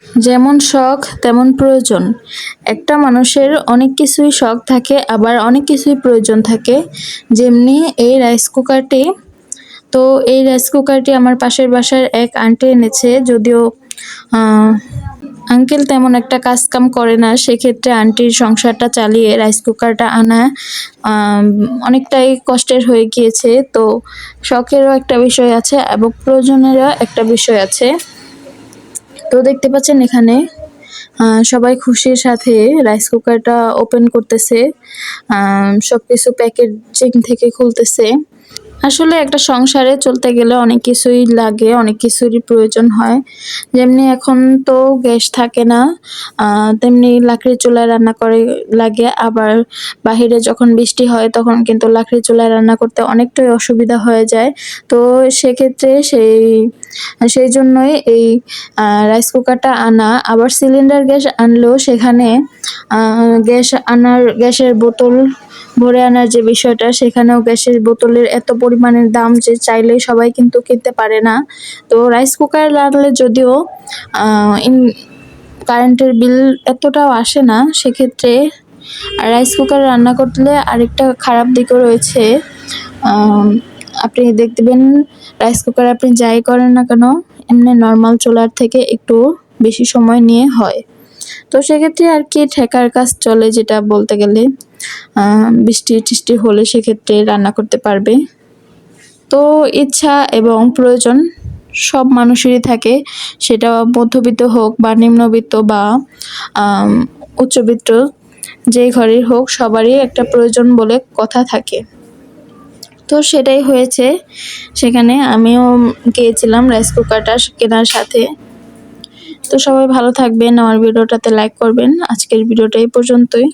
যেমন শখ তেমন প্রয়োজন। একটা মানুষের অনেক কিছুই শখ থাকে, আবার অনেক কিছুই প্রয়োজন থাকে। যেমনি এই রাইস কুকারটি, তো এই রাইস কুকারটি আমার পাশের বাসার এক আন্টি এনেছে। যদিও আহ, আঙ্কেল তেমন একটা কাজ কাম করে না, সেক্ষেত্রে আন্টির সংসারটা চালিয়ে রাইস কুকারটা আনা আম, অনেকটাই কষ্টের হয়ে গিয়েছে। তো শখেরও একটা বিষয় আছে এবং প্রয়োজনেরও একটা বিষয় আছে। তো দেখতে পাচ্ছেন এখানে সবাই খুশির সাথে রাইস কুকারটা ওপেন করতেছে, সবকিছু প্যাকেজিং থেকে খুলতেছে। আসলে একটা সংসারে চলতে গেলে অনেক কিছুই লাগে, অনেক কিছুরই প্রয়োজন হয়। যেমনি এখন তো গ্যাস থাকে না, তেমনি লাকড়ির চুলায় রান্না করে লাগে। আবার বাহিরে যখন বৃষ্টি হয় তখন কিন্তু লাকড়ির চুলায় রান্না করতে অনেকটাই অসুবিধা হয়ে যায়। তো সেক্ষেত্রে সেই জন্যই এই রাইস কুকারটা আনা। আবার সিলিন্ডার গ্যাস আনলেও সেখানে গ্যাসের বোতল ভরে আনার যে বিষয়টা, সেখানেও গ্যাসের বোতলের এত পরিমাণের দাম যে চাইলে সবাই কিন্তু কিনতে পারে না। তো রাইস কুকার রাখলে যদিও কারেন্টের বিল এতটাও আসে না, সেক্ষেত্রে রাইস কুকার রান্না করলে আরেকটা খারাপ দিকও রয়েছে। আম, আপনি দেখবেন রাইস কুকার আপনি যাই করেন না কেন, এমনি নর্মাল চুলার থেকে একটু বেশি সময় নিয়ে হয়। তো সেক্ষেত্রে আর কি ঠেকার কাজ চলে, যেটা বলতে গেলে বৃষ্টি টিষ্টি হলে সেক্ষেত্রে রান্না করতে পারবে। তো ইচ্ছা এবং প্রয়োজন সব মানুষেরই থাকে, সেটা মধ্যবিত্ত হোক বা নিম্নবিত্ত বা আম, উচ্চবিত্ত, যেই ঘরের হোক সবারই একটা প্রয়োজন বলে কথা থাকে। তো সেটাই হয়েছে, সেখানে আমিও গিয়েছিলাম রাইস কুকারটা কেনার সাথে। তো সবাই ভালো থাকবেন, আমার ভিডিওটাতে লাইক করবেন। আজকের ভিডিওটা এই পর্যন্তই।